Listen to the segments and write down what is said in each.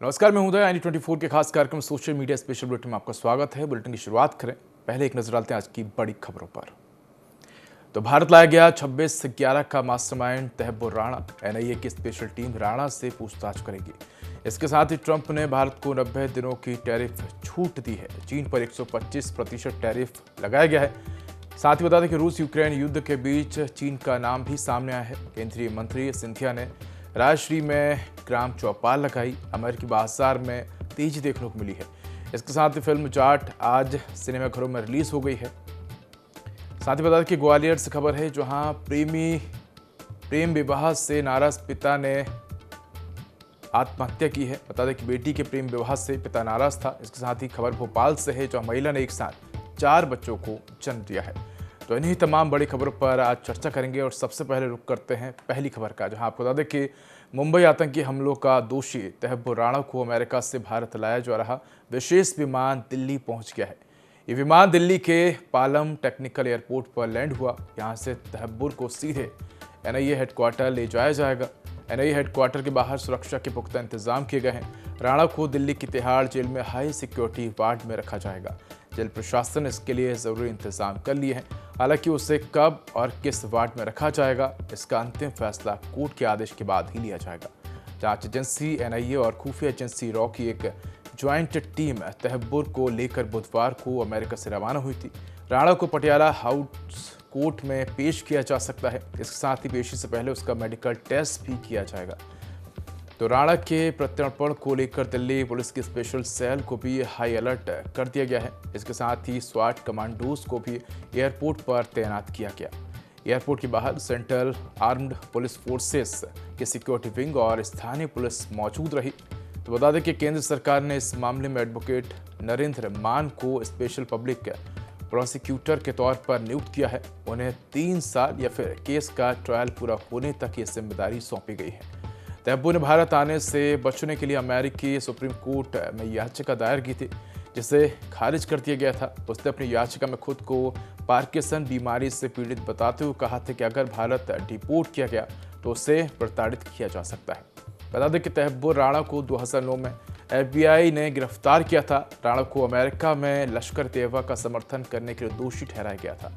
नमस्कार, मैं उदय IND24 के खास कार्यक्रम सोशल मीडिया स्पेशल बुलेटिन में आपका स्वागत है। बुलेटिन की शुरुआत करें, पहले एक नजर डालते हैं आज की बड़ी खबरों पर। तो भारत लाया गया 26/11 का मास्टरमाइंड तहब्बुर राणा। NIA की स्पेशल टीम राणा से पूछताछ करेगी। इसके साथ ही ट्रंप ने भारत को 90 दिनों की टैरिफ छूट दी है। चीन पर 125% टैरिफ लगाया गया है। साथ ही बता दें कि रूस यूक्रेन युद्ध के बीच चीन का नाम भी सामने आया है। केंद्रीय मंत्री सिंधिया ने राजश्री में ग्राम चौपाल लगाई। अमेरिकी बाजार में तेजी देखने को मिली है। इसके साथ ही फिल्म जाट आज सिनेमाघरों में रिलीज हो गई है। साथ ही बता दें कि ग्वालियर से खबर है, जहां प्रेम विवाह से नाराज पिता ने आत्महत्या की है। बता दें कि बेटी के प्रेम विवाह से पिता नाराज था। इसके साथ ही खबर भोपाल से है, जहां महिला ने एक साथ 4 बच्चों को जन्म दिया है। तो इन्हीं तमाम बड़ी खबरों पर आज चर्चा करेंगे और सबसे पहले रुख करते हैं पहली खबर का, जहां आपको बता दें कि मुंबई आतंकी हमलों का दोषी तहब्बुर राणा को अमेरिका से भारत लाया जा रहा विशेष विमान दिल्ली पहुंच गया है। ये विमान दिल्ली के पालम टेक्निकल एयरपोर्ट पर लैंड हुआ। यहां से तहब्बुर को सीधे NIA हेडक्वार्टर ले जाया जाएगा। NIA हेडक्वार्टर के बाहर सुरक्षा के पुख्ता इंतजाम किए गए हैं। राणा को दिल्ली की तिहाड़ जेल में हाई सिक्योरिटी वार्ड में रखा जाएगा। जेल प्रशासन ने इसके लिए जरूरी इंतजाम कर लिए हैं। हालांकि उसे कब और किस वार्ड में रखा जाएगा, इसका अंतिम फैसला कोर्ट के आदेश के बाद ही लिया जाएगा। जांच एजेंसी NIA और खुफिया एजेंसी रॉ की एक ज्वाइंट टीम तहब्बुर को लेकर बुधवार को अमेरिका से रवाना हुई थी। राणा को पटियाला हाउस कोर्ट में पेश किया जा सकता है। इसके साथ ही पेशी से पहले उसका मेडिकल टेस्ट भी किया जाएगा। तो राणा के प्रत्यर्पण को लेकर दिल्ली पुलिस की स्पेशल सेल को भी हाई अलर्ट कर दिया गया है। इसके साथ ही स्वाट कमांडोज को भी एयरपोर्ट पर तैनात किया गया। एयरपोर्ट के बाहर सेंट्रल आर्म्ड पुलिस फोर्सेस के सिक्योरिटी विंग और स्थानीय पुलिस मौजूद रही। तो बता दें कि केंद्र सरकार ने इस मामले में एडवोकेट नरेंद्र मान को स्पेशल पब्लिक प्रोसिक्यूटर के तौर पर नियुक्त किया है। उन्हें 3 साल या फिर केस का ट्रायल पूरा होने तक ये जिम्मेदारी सौंपी गई है। तहब्बुर ने भारत आने से बचने के लिए अमेरिकी सुप्रीम कोर्ट में याचिका दायर की थी, जिसे खारिज कर दिया गया था। उसने अपनी याचिका में खुद को पार्किंसन बीमारी से पीड़ित बताते हुए कहा था कि अगर भारत डिपोर्ट किया गया तो उसे प्रताड़ित किया जा सकता है। बता दें कि तहब्बुर राणा को 2009 में FBI ने गिरफ्तार किया था। राणा को अमेरिका में लश्कर तैयबा का समर्थन करने के लिए दोषी ठहराया गया था।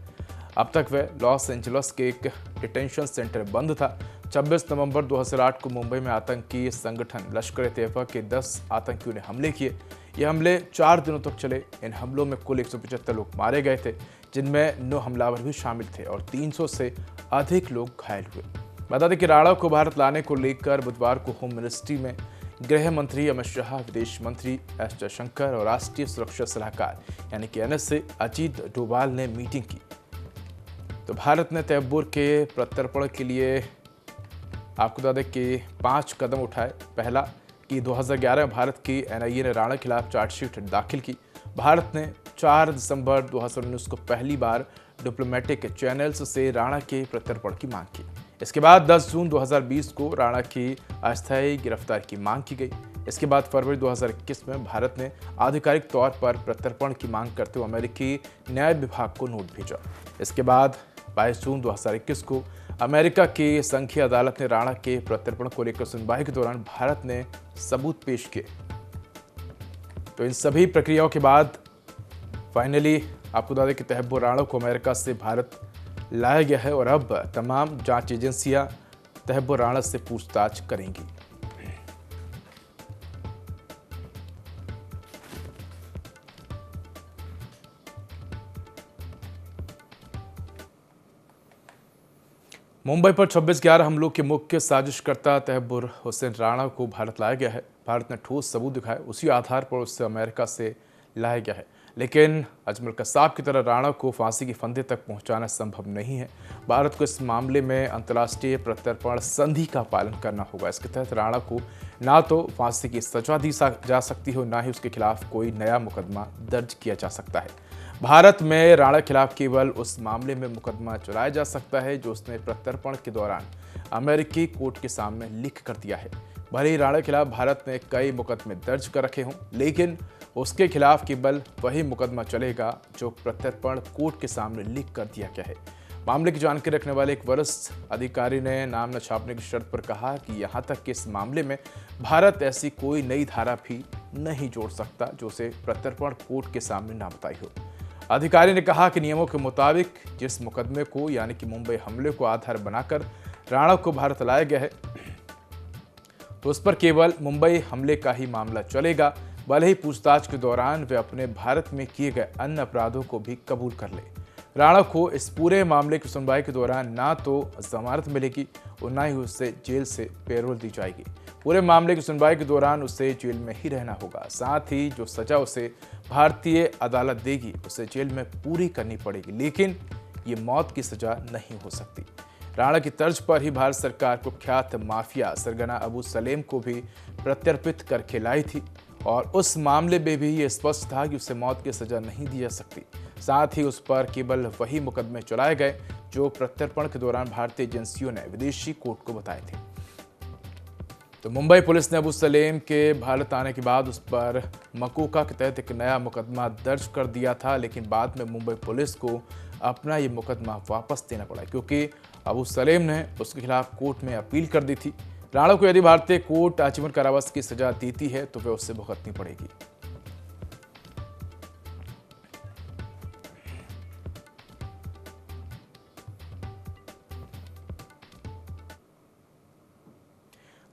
अब तक वह लॉस एंजल्स के एक डिटेंशन सेंटर बंद था। 26 नवंबर 2008 को मुंबई में आतंकी संगठन लश्कर तैयबा के 10 आतंकियों ने हमले किए। ये हमले 4 दिनों तक चले। इन हमलों में कुल 175 लोग मारे गए थे, जिनमें 9 हमलावर भी शामिल थे और 300 से अधिक लोग घायल हुए। बता दें कि राणा को भारत लाने को लेकर बुधवार को होम मिनिस्ट्री में गृह मंत्री अमित शाह, विदेश मंत्री S जयशंकर और राष्ट्रीय सुरक्षा सलाहकार यानी कि NSA अजीत डोभाल ने मीटिंग की। तो भारत ने तहब्बुर के प्रत्यर्पण के लिए आपको बता दें कि 5 कदम उठाए। पहला कि 2011 में भारत की NIA ने राणा खिलाफ चार्जशीट दाखिल की। भारत ने 4 दिसंबर 2019 को पहली बार डिप्लोमेटिक चैनल्स से राणा के प्रत्यर्पण की मांग की। इसके बाद 10 जून 2020 को राणा की अस्थायी गिरफ्तारी की मांग की गई। इसके बाद फरवरी 2021 में भारत ने आधिकारिक तौर पर प्रत्यर्पण की मांग करते हुए अमेरिकी न्याय विभाग को नोट भेजा। इसके बाद 22 जून 2021 को अमेरिका की संघीय अदालत ने राणा के प्रत्यर्पण को लेकर सुनवाई के दौरान भारत ने सबूत पेश किए। तो इन सभी प्रक्रियाओं के बाद फाइनली आपको बता दें कि तहब्बुर राणा को अमेरिका से भारत लाया गया है और अब तमाम जांच एजेंसियां तहब्बुर राणा से पूछताछ करेंगी। मुंबई पर 26/11 हमलों के मुख्य साजिशकर्ता तहब्बुर हुसैन राणा को भारत लाया गया है। भारत ने ठोस सबूत दिखाए, उसी आधार पर उससे अमेरिका से लाया गया है। लेकिन अजमल कसाब की तरह राणा को फांसी के फंदे तक पहुंचाना संभव नहीं है। भारत को इस मामले में अंतर्राष्ट्रीय प्रत्यर्पण संधि का पालन करना होगा। इसके तहत राणा को ना तो फांसी की सजा दी जा सकती हो, ना ही उसके खिलाफ कोई नया मुकदमा दर्ज किया जा सकता है। भारत में राणा खिलाफ केवल उस मामले में मुकदमा चलाया जा सकता है जो उसने प्रत्यर्पण के दौरान अमेरिकी कोर्ट के सामने लिख कर दिया है। भले ही राणा खिलाफ भारत ने कई मुकदमे दर्ज कर रखे हों, लेकिन उसके खिलाफ केवल वही मुकदमा चलेगा जो प्रत्यर्पण कोर्ट के सामने लिख कर दिया गया है। मामले की जानकारी रखने वाले एक वरिष्ठ अधिकारी ने नाम न छापने की शर्त पर कहा कि यहां तक कि इस मामले में भारत ऐसी कोई नई धारा भी नहीं जोड़ सकता जो उसे प्रत्यर्पण कोर्ट के सामने ना बताई हो। अधिकारी ने कहा कि नियमों के मुताबिक जिस मुकदमे को यानी कि मुंबई हमले को आधार बनाकर राणा को भारत लाया गया है तो उस पर केवल मुंबई हमले का ही मामला चलेगा, भले ही पूछताछ के दौरान वे अपने भारत में किए गए अन्य अपराधों को भी कबूल कर ले। राणा को इस पूरे मामले की सुनवाई के दौरान ना तो जमानत मिलेगी और ना ही उसे जेल से पैरोल दी जाएगी। पूरे मामले की सुनवाई के दौरान उसे जेल में ही रहना होगा। साथ ही जो सजा उसे भारतीय अदालत देगी उसे जेल में पूरी करनी पड़ेगी, लेकिन ये मौत की सजा नहीं हो सकती। राणा की तर्ज पर ही भारत सरकार कुख्यात माफिया सरगना अबू सलेम को भी प्रत्यर्पित करके लाई थी और उस मामले में भी ये स्पष्ट था कि उसे मौत की सजा नहीं दी जा सकती। साथ ही उस पर केवल वही मुकदमे चलाए गए जो प्रत्यर्पण के दौरान भारतीय एजेंसियों ने विदेशी कोर्ट को बताए थे। तो मुंबई पुलिस ने अबू सलेम के भारत आने के बाद उस पर मकोका के तहत एक नया मुकदमा दर्ज कर दिया था, लेकिन बाद में मुंबई पुलिस को अपना ये मुकदमा वापस देना पड़ा क्योंकि अबू सलेम ने उसके खिलाफ कोर्ट में अपील कर दी थी। राणा को यदि भारतीय कोर्ट आजीवन कारावास की सजा देती है तो वह उससे भुगतनी पड़ेगी।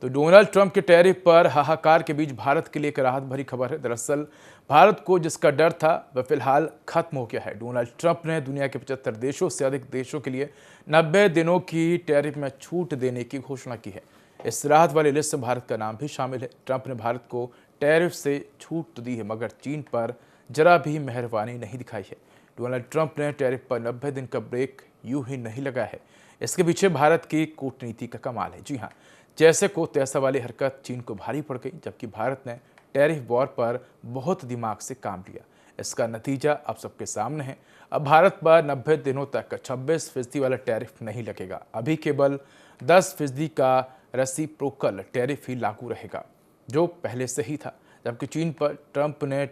तो डोनाल्ड ट्रंप के टैरिफ पर हाहाकार के बीच भारत के लिए एक राहत भरी खबर है। दरअसल भारत को जिसका डर था वह फिलहाल खत्म हो गया है। डोनाल्ड ट्रंप ने दुनिया के 75 देशों से अधिक देशों के लिए 90 दिनों की टैरिफ में छूट देने की घोषणा की है। इस राहत वाली लिस्ट में भारत का नाम भी शामिल है। ट्रंप ने भारत को टैरिफ से छूट तो दी है, मगर चीन पर जरा भी मेहरबानी नहीं दिखाई है। डोनाल्ड ट्रंप ने टैरिफ पर 90 दिन का ब्रेक यूं ही नहीं लगाया है। इसके पीछे भारत की कूटनीति का कमाल है। जी हाँ, जैसे को तैसा वाली हरकत चीन को भारी पड़ गई, जबकि भारत ने टैरिफ वॉर पर बहुत दिमाग से काम लिया। इसका नतीजा अब सबके सामने है। अब भारत पर 90 दिनों तक 26% वाला टैरिफ नहीं लगेगा। अभी केवल 10% का रेसिप्रोकल टैरिफ ही लागू रहेगा, जो पहले से ही था। जबकि चीन पर ट्रंप ने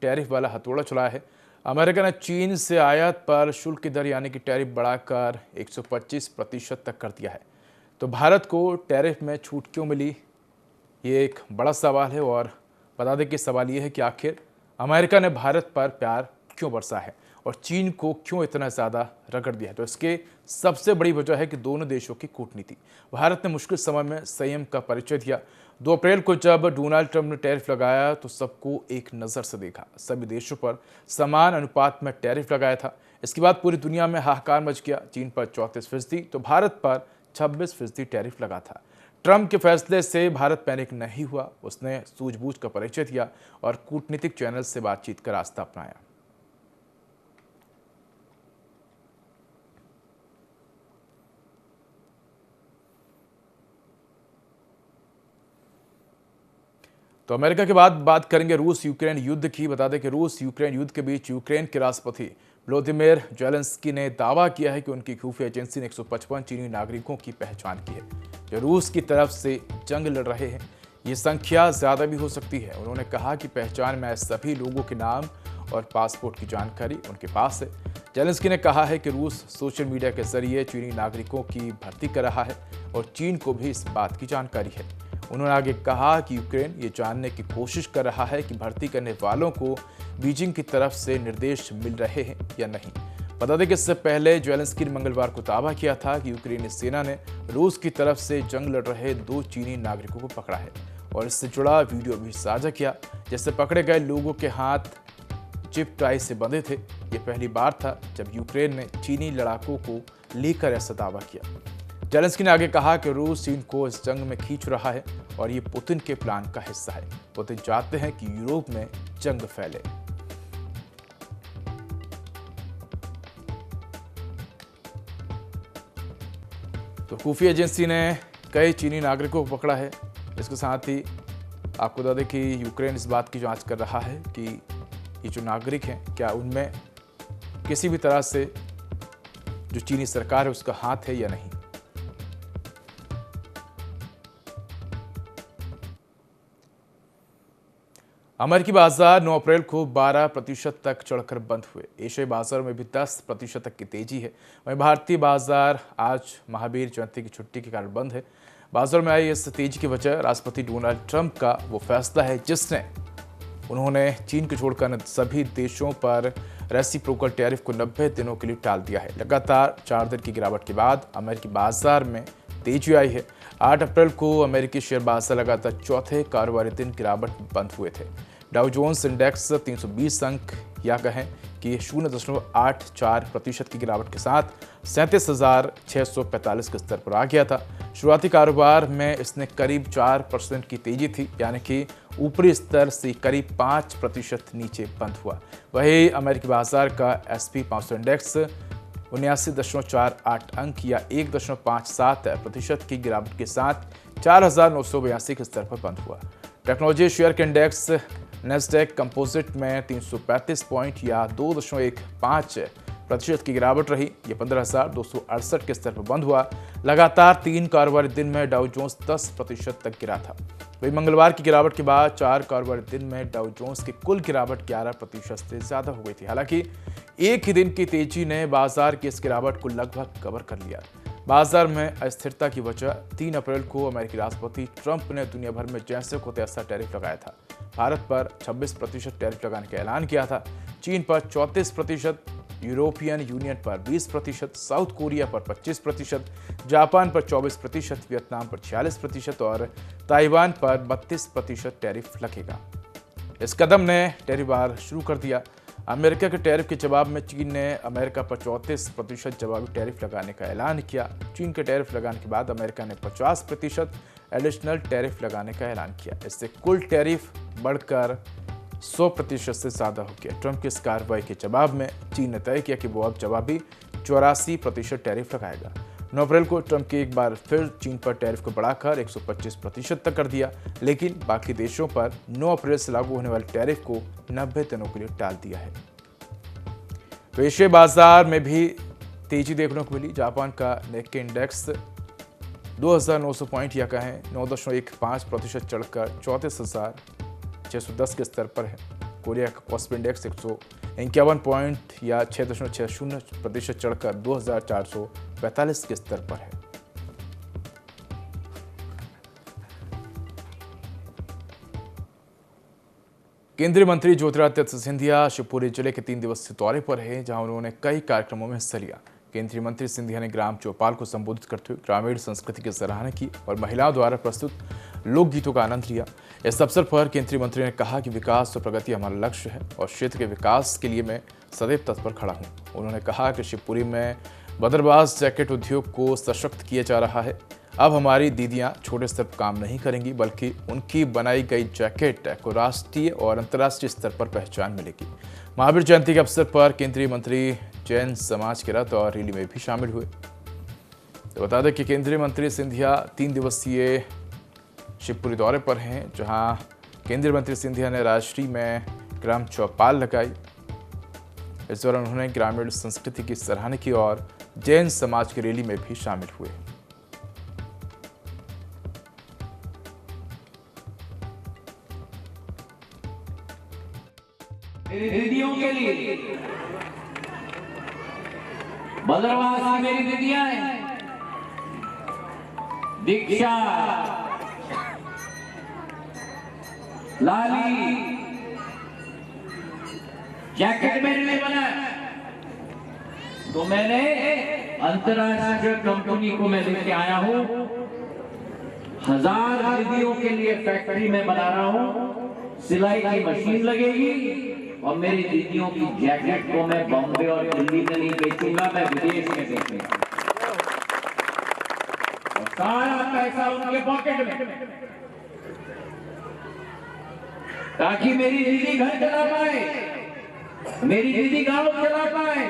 टैरिफ वाला हथौड़ा चलाया है। अमेरिका ने चीन से आयात पर शुल्क की दर यानी कि टैरिफ बढ़ाकर 125% तक कर दिया है। तो भारत को टैरिफ में छूट क्यों मिली, ये एक बड़ा सवाल है। और बता दें कि सवाल ये है कि आखिर अमेरिका ने भारत पर प्यार क्यों बरसा है और चीन को क्यों इतना ज़्यादा रगड़ दिया है। तो इसके सबसे बड़ी वजह है कि दोनों देशों की कूटनीति। भारत ने मुश्किल समय में संयम का परिचय दिया। 2 अप्रैल को जब डोनाल्ड ट्रंप ने टैरिफ लगाया तो सबको एक नज़र से देखा। सभी देशों पर समान अनुपात में टैरिफ लगाया था। इसके बाद पूरी दुनिया में हाहाकार मच गया। चीन पर 34% तो भारत पर 26% टैरिफ लगा था। ट्रंप के फैसले से भारत पैनिक नहीं हुआ। उसने सूझबूझ का परिचय दिया और कूटनीतिक चैनल से बातचीत का रास्ता अपनाया। तो अमेरिका के बाद बात करेंगे रूस यूक्रेन युद्ध की। बता दें कि रूस यूक्रेन युद्ध के बीच यूक्रेन के राष्ट्रपति व्लादिमीर ज़ेलेंस्की ने दावा किया है कि उनकी खुफिया एजेंसी ने 155 चीनी नागरिकों की पहचान की है जो रूस की तरफ से जंग लड़ रहे हैं। ये संख्या ज़्यादा भी हो सकती है। उन्होंने कहा कि पहचान में सभी लोगों के नाम और पासपोर्ट की जानकारी उनके पास है। ज़ेलेंस्की ने कहा है कि रूस सोशल मीडिया के जरिए चीनी नागरिकों की भर्ती कर रहा है और चीन को भी इस बात की जानकारी है। उन्होंने आगे कहा कि यूक्रेन ये जानने की कोशिश कर रहा है कि भर्ती करने वालों को बीजिंग की तरफ से निर्देश मिल रहे हैं या नहीं। बता दें कि इससे पहले ज़ेलेंस्की ने मंगलवार को दावा किया था कि यूक्रेनी सेना ने रूस की तरफ से जंग लड़ रहे 2 चीनी नागरिकों को पकड़ा है और इससे जुड़ा वीडियो भी साझा किया, जिससे पकड़े गए लोगों के हाथ जिप टाई से बंधे थे। ये पहली बार था जब यूक्रेन ने चीनी लड़ाकों को लेकर ऐसा दावा किया। ज़ेलेंस्की ने आगे कहा कि रूस चीन को इस जंग में खींच रहा है और ये पुतिन के प्लान का हिस्सा है। पुतिन चाहते हैं कि यूरोप में जंग फैले। तो खुफिया एजेंसी ने कई चीनी नागरिकों को पकड़ा है। इसके साथ ही आपको बता दें कि यूक्रेन इस बात की जांच कर रहा है कि ये जो नागरिक हैं क्या उनमें किसी भी तरह से जो चीनी सरकार है उसका हाथ है या नहीं। अमेरिकी बाजार 9 अप्रैल को 12% तक चढ़कर बंद हुए। एशियाई बाजारों में भी 10% तक की तेजी है। वहीं भारतीय बाजार आज महावीर जयंती की छुट्टी के कारण बंद है। बाजार में आई इस तेजी की वजह राष्ट्रपति डोनाल्ड ट्रंप का वो फैसला है जिसने उन्होंने चीन को छोड़कर सभी देशों पर रेसिप्रोकल टैरिफ को 90 दिनों के लिए टाल दिया है। लगातार 4 दिन की गिरावट के बाद अमेरिकी बाजार में तेजी आई है। 8 अप्रैल को अमेरिकी शेयर बाजार लगातार चौथे कारोबारी दिन गिरावट में बंद हुए थे। डाउ जोन्स इंडेक्स 320 अंक या कहें कि 0.84% की गिरावट के साथ 37,645 के स्तर पर आ गया था। शुरुआती कारोबार में इसने करीब 4% की तेजी थी, यानी कि ऊपरी स्तर से करीब 5% नीचे बंद हुआ। वहीं अमेरिकी बाजार का SP 500 इंडेक्स 79.48 अंक या 1.57% की गिरावट के साथ 4,982 के स्तर पर बंद हुआ। टेक्नोलॉजी शेयर के इंडेक्स नेस्डेक कंपोजिट में 335 पॉइंट या 2.15% की गिरावट रही। ये 15,268 के स्तर पर बंद हुआ। लगातार 3 कारोबारी दिन में डाउ जोन्स 10% तक गिरा था। वहीं मंगलवार की गिरावट के बाद 4 कारोबारी दिन में डाउ जोन्स की कुल गिरावट 11% से ज्यादा हो गई थी। हालांकि एक ही दिन की तेजी ने बाजार की इस गिरावट को लगभग कवर कर लिया। बाजार में अस्थिरता की वजह 3 अप्रैल को अमेरिकी राष्ट्रपति ट्रंप ने दुनिया भर में जैसे को तैसा टैरिफ लगाया था। भारत पर 26% टैरिफ लगाने का ऐलान किया था। चीन पर 34%, यूरोपियन यूनियन पर 20%, साउथ कोरिया पर 25%, जापान पर 24%, वियतनाम पर 46% और ताइवान पर 32% टैरिफ लगेगा। इस कदम ने टैरिफ वार शुरू कर दिया। अमेरिका के टैरिफ के जवाब में चीन ने अमेरिका पर 34% जवाबी टैरिफ लगाने का ऐलान किया। चीन के टैरिफ लगाने के बाद अमेरिका ने 50% एडिशनल टैरिफ लगाने का ऐलान किया। इससे कुल टैरिफ बढ़कर 100% से ज्यादा हो गया। ट्रंप की इस कार्रवाई के जवाब में चीन ने तय किया कि वो अब जवाबी 84% टैरिफ लगाएगा। 9 अप्रैल को ट्रंप ने एक बार फिर चीन पर टैरिफ को बढ़ाकर 125% तक कर दिया, लेकिन बाकी देशों पर 9 अप्रैल से लागू होने वाले टैरिफ को 90 दिनों के लिए टाल दिया है। तो एशियाई बाजार में भी तेजी देखने को मिली। जापान का निक्की इंडेक्स 2,900 पॉइंट या कहें 9.15% चढ़कर 34,610 के स्तर पर है। कोरिया का कॉस्पी इंडेक्स 151 पॉइंट या 6.60% चढ़कर 2,445 के स्तर पर है। केंद्रीय मंत्री ज्योतिरादित्य सिंधिया शिवपुरी जिले के 3 दिवसीय दौरे पर हैं, जहां उन्होंने कई कार्यक्रमों में हिस्सा लिया। केंद्रीय मंत्री सिंधिया ने ग्राम चौपाल को संबोधित करते हुए ग्रामीण संस्कृति की सराहना की और महिलाओं द्वारा प्रस्तुत लोकगीतों का आनंद लिया। इस अवसर पर केंद्रीय मंत्री ने कहा कि विकास और प्रगति हमारा लक्ष्य है और क्षेत्र के विकास के लिए मैं सदैव तत्पर खड़ा हूँ। उन्होंने कहा कि शिवपुरी में बदरबाज जैकेट उद्योग को सशक्त किया जा रहा है। अब हमारी दीदियां छोटे स्तर पर काम नहीं करेंगी, बल्कि उनकी बनाई गई जैकेट को राष्ट्रीय और अंतर्राष्ट्रीय स्तर पर पहचान मिलेगी। महावीर जयंती के अवसर पर केंद्रीय मंत्री जैन समाज के रथ और रैली में भी शामिल हुए। तो बता दें कि केंद्रीय मंत्री सिंधिया 3 दिवसीय शिवपुरी दौरे पर हैं, जहां केंद्रीय मंत्री सिंधिया ने राजश्री में ग्राम चौपाल लगाई। इस दौरान उन्होंने ग्रामीण संस्कृति की सराहना की और जैन समाज की रैली में भी शामिल हुए। दीदियों के लिए बदरवास की मेरी दीदियां हैं, दीक्षा, लाली, जैकेट मेरे लिए बना तो मैंने अंतरराष्ट्रीय कंपनी को मैं लेके आया हूं। 1000 दीदियों के लिए फैक्ट्री में बना रहा हूं। सिलाई की मशीन लगेगी और मेरी दीदियों की जैकेट को मैं बॉम्बे और दिल्ली में नहीं बेचूंगा, मैं विदेश में बेचूंगा और सारा पैसा उनके पॉकेट में, ताकि मेरी दीदी घर चला पाए, मेरी दीदी गांव चला पाए,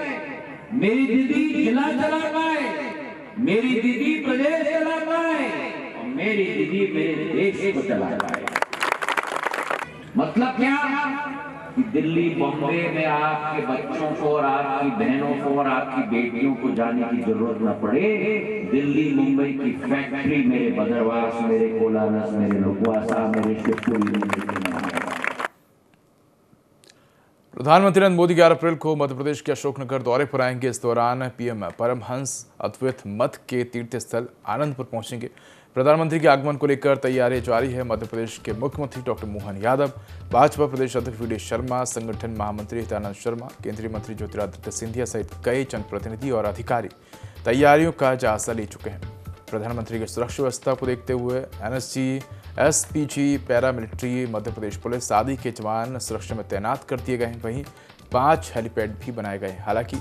मेरी दीदी जिला चला पाए, मेरी दीदी प्रदेश चला पाए और मेरी दीदी मेरे देश को चला पाए। मतलब क्या कि दिल्ली बॉम्बे में आपके बच्चों को और आपकी बहनों को और आपकी बेटियों को जाने की जरूरत न पड़े। दिल्ली मुंबई की फैक्ट्री मेरे बदरवास, मेरे कोलारस, मेरे लुकवासा, मेरे शिवपुरी में। प्रधानमंत्री नरेंद्र मोदी 11 अप्रैल को मध्य प्रदेश के अशोकनगर दौरे पर आएंगे। इस दौरान पीएम परमहंस अद्वैत मठ के तीर्थ स्थल आनंदपुर पहुंचेंगे। प्रधानमंत्री के आगमन को लेकर तैयारी जारी है। मध्य प्रदेश के मुख्यमंत्री डॉक्टर मोहन यादव, भाजपा प्रदेश अध्यक्ष वी डी शर्मा, संगठन महामंत्री हितानंद शर्मा, केंद्रीय मंत्री ज्योतिरादित्य सिंधिया सहित कई जनप्रतिनिधि और अधिकारी तैयारियों का जायजा ले चुके हैं। प्रधानमंत्री की सुरक्षा व्यवस्था को देखते हुए NSG, SPG, paramilitary, Madhya Pradesh police आदि के जवान सुरक्षा में तैनात कर दिए गए हैं। वहीं 5 हेलीपैड भी बनाए गए हैं। हालांकि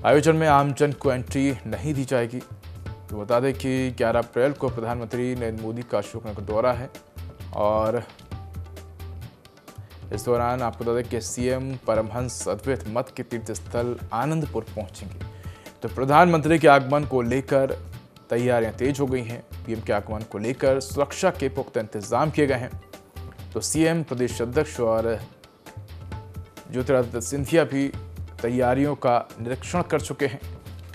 आयोजन में आमजन को एंट्री नहीं दी जाएगी। तो बता दें कि 11 अप्रैल को प्रधानमंत्री नरेंद्र मोदी का अशोकनगर दौरा है और इस दौरान आपको बता दें कि सीएम परमहंस अद्वैत मठ के तीर्थ स्थल आनंदपुर पहुंचेंगे। तो प्रधानमंत्री के आगमन को लेकर तैयारियां तेज हो गई हैं। पीएम के आगमन को लेकर सुरक्षा के पुख्ता इंतजाम किए गए हैं। तो सीएम, प्रदेश अध्यक्ष और ज्योतिरादित्य सिंधिया भी तैयारियों का निरीक्षण कर चुके हैं।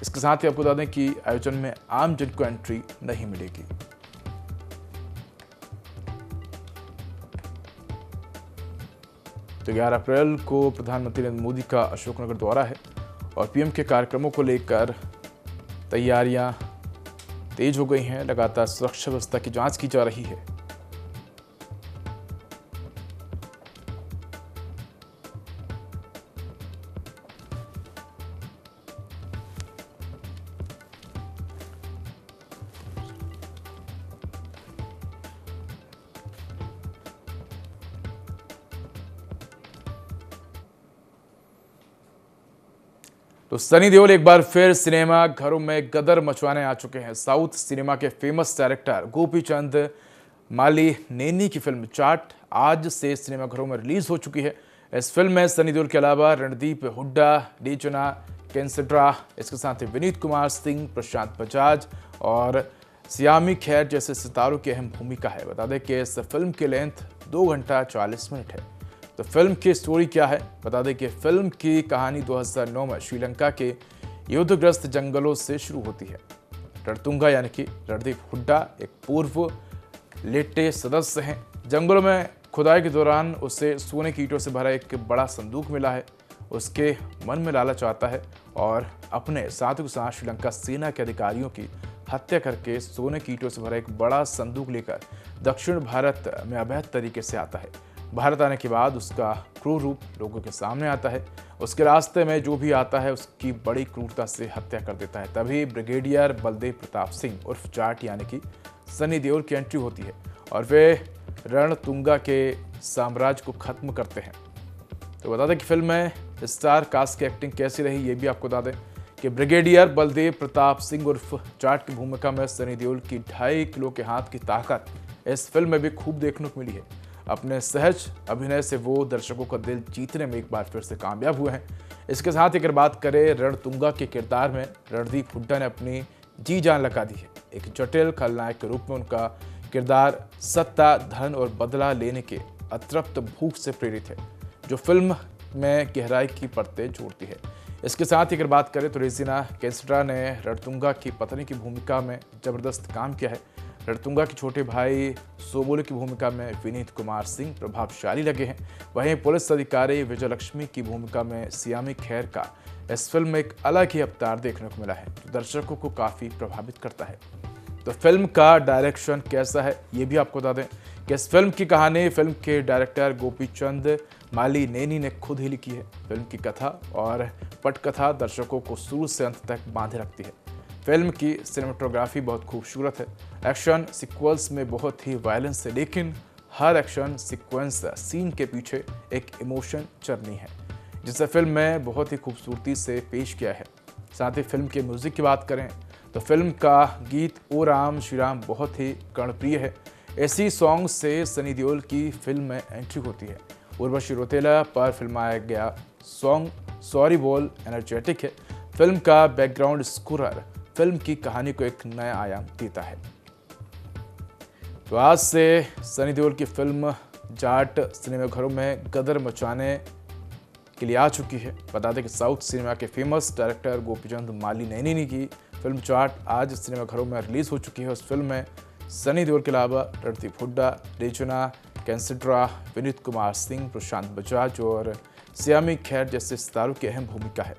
इसके साथ ही आपको बता दें कि आयोजन में आम जन को एंट्री नहीं मिलेगी। तो 11 अप्रैल को प्रधानमंत्री नरेंद्र मोदी का अशोकनगर दौरा है और पीएम के कार्यक्रमों को लेकर तैयारियां तेज हो गई हैं। लगातार सुरक्षा व्यवस्था की जांच की जा रही है। तो सनी देओल एक बार फिर सिनेमा घरों में गदर मचवाने आ चुके हैं। साउथ सिनेमा के फेमस डायरेक्टर गोपीचंद माली नेनी की फिल्म जाट आज से सिनेमा घरों में रिलीज हो चुकी है। इस फिल्म में सनी देओल के अलावा रणदीप हुड्डा, रेजना कैंसड्रा, इसके साथ ही विनीत कुमार सिंह, प्रशांत बजाज और सियामी खैर जैसे सितारों की अहम भूमिका है। बता दें कि इस फिल्म की लेंथ 2 घंटा 40 मिनट है। तो फिल्म की स्टोरी क्या है? बता दें कि फिल्म की कहानी 2009 में श्रीलंका के युद्धग्रस्त जंगलों से शुरू होती है। रणतुंगा यानी कि रणदीप हुड्डा एक पूर्व लेटे सदस्य हैं। जंगलों में खुदाई के दौरान उसे सोने की ईंटों से भरा एक बड़ा संदूक मिला है। उसके मन में लालच आता है और अपने साथियों के साथ श्रीलंका सेना के अधिकारियों की हत्या करके सोने की ईंटों से भरा एक बड़ा संदूक लेकर दक्षिण भारत में अवैध तरीके से आता है। भारत आने के बाद उसका क्रूर रूप लोगों के सामने आता है। उसके रास्ते में जो भी आता है उसकी बड़ी क्रूरता से हत्या कर देता है। तभी ब्रिगेडियर बलदेव प्रताप सिंह उर्फ जाट यानी कि सनी देओल की एंट्री होती है और वे रणतुंगा के साम्राज्य को खत्म करते हैं। तो बता दें कि फिल्म में स्टार कास्ट की एक्टिंग कैसी रही ये भी आपको बता दें कि ब्रिगेडियर बलदेव प्रताप सिंह उर्फ जाट की भूमिका में सनी देओल की 2.5 किलो के हाथ की ताकत इस फिल्म में भी खूब देखने को मिली है। अपने सहज अभिनय से वो दर्शकों का दिल जीतने में एक बार फिर से कामयाब हुए हैं। इसके साथ ही अगर बात करें रणतुंगा के किरदार में रणदीप हुड्डा ने अपनी जी जान लगा दी है। एक जटिल खलनायक के रूप में उनका किरदार सत्ता, धन और बदला लेने के अतृप्त भूख से प्रेरित है जो फिल्म में गहराई की परतें जोड़ती है। इसके साथ ही अगर बात करें तो रेजिना कैंसड्रा ने रणतुंगा की पत्नी की भूमिका में जबरदस्त काम किया है। रणतुंगा के छोटे भाई सोबोले की भूमिका में विनीत कुमार सिंह प्रभावशाली लगे हैं। वहीं पुलिस अधिकारी विजयलक्ष्मी की भूमिका में सियामी खैर का इस फिल्म में एक अलग ही अवतार देखने को मिला है जो दर्शकों को काफ़ी प्रभावित करता है। तो फिल्म का डायरेक्शन कैसा है ये भी आपको बता दें कि इस फिल्म की कहानी फिल्म के डायरेक्टर गोपीचंद माली नेनी ने खुद ही लिखी है। फिल्म की कथा और पटकथा दर्शकों को शुरू से अंत तक बांधे रखती है। फिल्म की सिनेमेटोग्राफी बहुत खूबसूरत है। एक्शन सीक्वेंस में बहुत ही वायलेंस है, लेकिन हर एक्शन सीक्वेंस सीन के पीछे एक इमोशन जर्नी है जिसे फिल्म में बहुत ही खूबसूरती से पेश किया है। साथ ही फिल्म के म्यूजिक की बात करें तो फिल्म का गीत ओ राम श्री राम बहुत ही कर्णप्रिय है। ऐसी सॉन्ग से सनी देओल की फिल्म में एंट्री होती है। उर्वशी रौतेला पर फिल्माया गया सॉन्ग सॉरी बोल एनर्जेटिक है। फिल्म का बैकग्राउंड स्कोर फिल्म की कहानी को एक नया आयाम देता है। तो आज से सनी देओल की फिल्म जाट सिनेमाघरों में गदर मचाने के लिए आ चुकी है। बता दें कि साउथ सिनेमा के फेमस डायरेक्टर गोपीचंद माली नैनी की फिल्म जाट आज सिनेमाघरों में रिलीज हो चुकी है। उस फिल्म में सनी देओल के अलावा रणदीप हुड्डा, रेजना कैंसड्रा, विनीत कुमार सिंह, प्रशांत बजाज और सियामी खैर जैसे सितारों की अहम भूमिका है।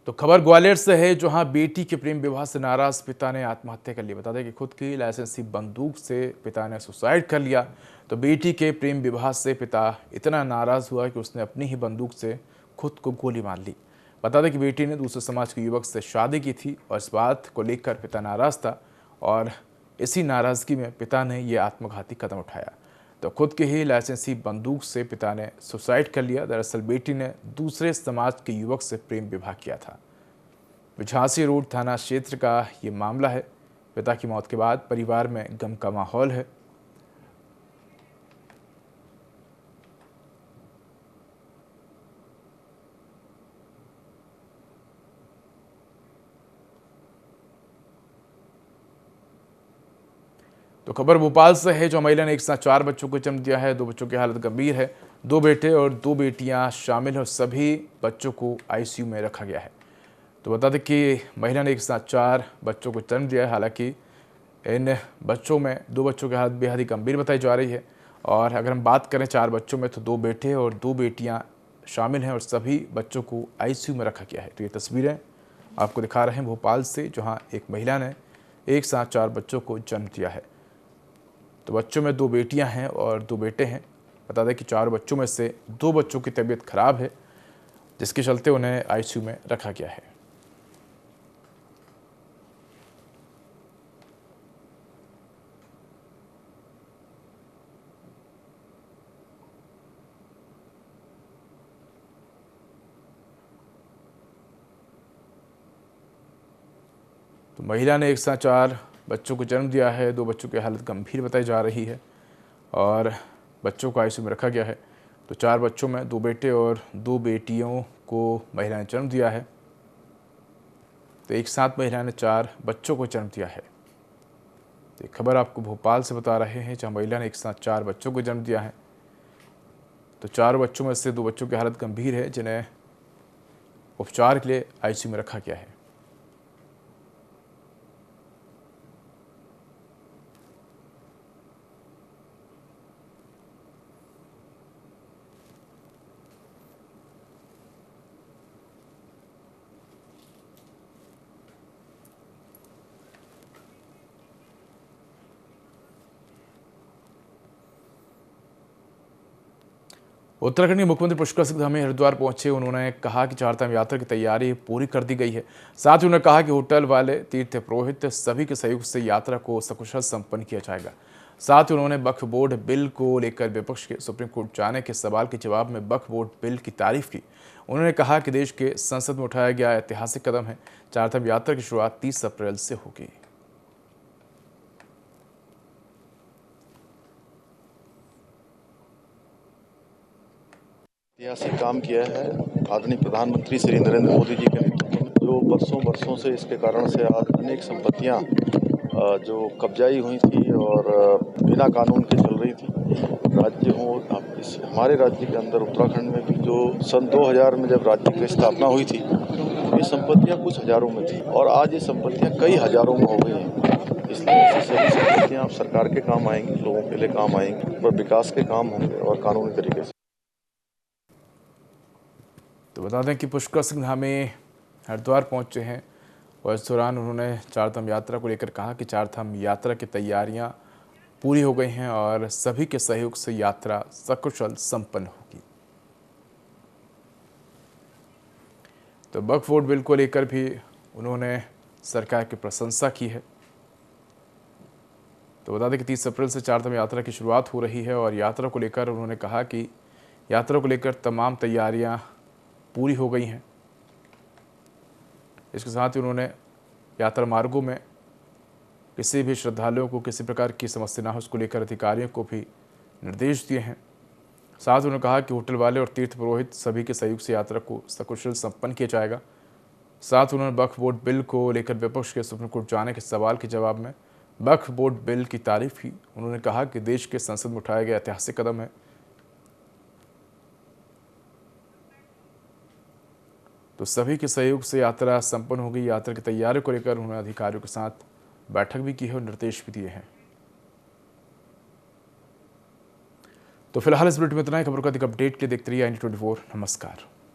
तो खबर ग्वालियर से है, जहां बेटी के प्रेम विवाह से नाराज पिता ने आत्महत्या कर ली। बता दें कि खुद की लाइसेंसी बंदूक से पिता ने सुसाइड कर लिया। तो बेटी के प्रेम विवाह से पिता इतना नाराज हुआ कि उसने अपनी ही बंदूक से खुद को गोली मार ली। बता दें कि बेटी ने दूसरे समाज के युवक से शादी की थी और इस बात को लेकर पिता नाराज था और इसी नाराजगी में पिता ने ये आत्मघाती कदम उठाया। तो खुद के ही लाइसेंसी बंदूक से पिता ने सुसाइड कर लिया। दरअसल बेटी ने दूसरे समाज के युवक से प्रेम विवाह किया था। झांसी रोड थाना क्षेत्र का ये मामला है। पिता की मौत के बाद परिवार में गम का माहौल है। तो खबर भोपाल से है, जो महिला ने एक साथ 4 बच्चों को जन्म दिया है। 2 बच्चों की हालत गंभीर है। 2 बेटे और 2 बेटियां शामिल हैं और सभी बच्चों को आईसीयू में रखा गया है। तो बता दें कि महिला ने एक साथ 4 बच्चों को जन्म दिया है। हालांकि इन बच्चों में 2 बच्चों की हालत बेहद ही गंभीर बताई जा रही है। और अगर हम बात करें 4 बच्चों में, तो 2 बेटे और 2 बेटियां शामिल हैं और सभी बच्चों को आईसीयू में रखा गया है। तो ये तस्वीरें आपको दिखा रहे हैं भोपाल से, जहाँ एक महिला ने एक साथ 4 बच्चों को जन्म दिया है। तो बच्चों में 2 बेटियां हैं और 2 बेटे हैं। बता दें कि 4 बच्चों में से 2 बच्चों की तबीयत खराब है, जिसके चलते उन्हें आईसीयू में रखा गया है। तो महिला ने एक साथ 4 बच्चों को जन्म दिया है। 2 बच्चों की हालत गंभीर बताई जा रही है और बच्चों को आईसीयू में रखा गया है। तो 4 बच्चों में 2 बेटे और 2 बेटियों को महिला ने जन्म दिया है। तो एक साथ महिला ने 4 बच्चों को जन्म दिया है। तो खबर आपको भोपाल से बता रहे हैं, जहाँ महिला ने एक साथ 4 बच्चों को जन्म दिया है। तो 4 बच्चों में से 2 बच्चों की हालत गंभीर है, जिन्हें उपचार के लिए आईसीयू में रखा गया है। उत्तराखंड के मुख्यमंत्री पुष्कर सिंह धामी हरिद्वार पहुंचे। उन्होंने कहा कि चारधाम यात्रा की तैयारी पूरी कर दी गई है। साथ ही उन्होंने कहा कि होटल वाले, तीर्थ पुरोहित सभी के सहयोग से यात्रा को सकुशल संपन्न किया जाएगा। साथ ही उन्होंने वक्फ बोर्ड बिल को लेकर विपक्ष के सुप्रीम कोर्ट जाने के सवाल के जवाब में वक्फ बोर्ड बिल की तारीफ की। उन्होंने कहा कि देश के संसद में उठाया गया ऐतिहासिक कदम है। चारधाम यात्रा की शुरुआत 30 अप्रैल से होगी। ऐतिहासिक काम किया है आदरणीय प्रधानमंत्री श्री नरेंद्र मोदी जी के नेतृत्व में, जो वर्षों से इसके कारण से आज अनेक संपत्तियां जो कब्जाई हुई थी और बिना कानून के चल रही थी। राज्य हो हमारे राज्य के अंदर उत्तराखंड में भी जो सन 2000 में जब राज्य की स्थापना हुई थी, ये संपत्तियां कुछ हजारों में थी और आज ये संपत्तियां कई हजारों में हो गई हैं। इसलिए ऐसी सभी संपत्तियां सरकार के काम आएंगी, लोगों के लिए काम आएंगी और विकास के काम होंगे और कानूनी तरीके से। तो बता दें कि पुष्कर सिंह धामी हरिद्वार पहुंचे हैं और इस दौरान उन्होंने चारधाम यात्रा को लेकर कहा कि चारधाम यात्रा की तैयारियां पूरी हो गई हैं और सभी के सहयोग से यात्रा सकुशल संपन्न होगी। तो वक्फ बोर्ड बिल को लेकर भी उन्होंने सरकार की प्रशंसा की है। तो बता दें कि 30 अप्रैल से चारधाम यात्रा की शुरुआत हो रही है और यात्रा को लेकर उन्होंने कहा कि यात्रा को लेकर तमाम तैयारियां पूरी हो गई हैं। इसके साथ ही उन्होंने यात्रा मार्गों में किसी भी श्रद्धालुओं को किसी प्रकार की समस्या ना हो, उसको लेकर अधिकारियों को भी निर्देश दिए हैं। साथ ही उन्होंने कहा कि होटल वाले और तीर्थ पुरोहित सभी के सहयोग से यात्रा को सकुशल संपन्न किया जाएगा। साथ उन्होंने वक्फ बोर्ड बिल को लेकर विपक्ष के सुप्रीम कोर्ट जाने के सवाल के जवाब में वक्फ बोर्ड बिल की तारीफ की। उन्होंने कहा कि देश के संसद में उठाया गया ऐतिहासिक कदम है। तो सभी के सहयोग से यात्रा संपन्न होगी। यात्रा की तैयारी को लेकर उन्होंने अधिकारियों के साथ बैठक भी की है और निर्देश भी दिए हैं। तो फिलहाल इस बुलेटिन में इतना ही। खबरों का अधिक अपडेट के लिए देखते रहिए IND24। नमस्कार।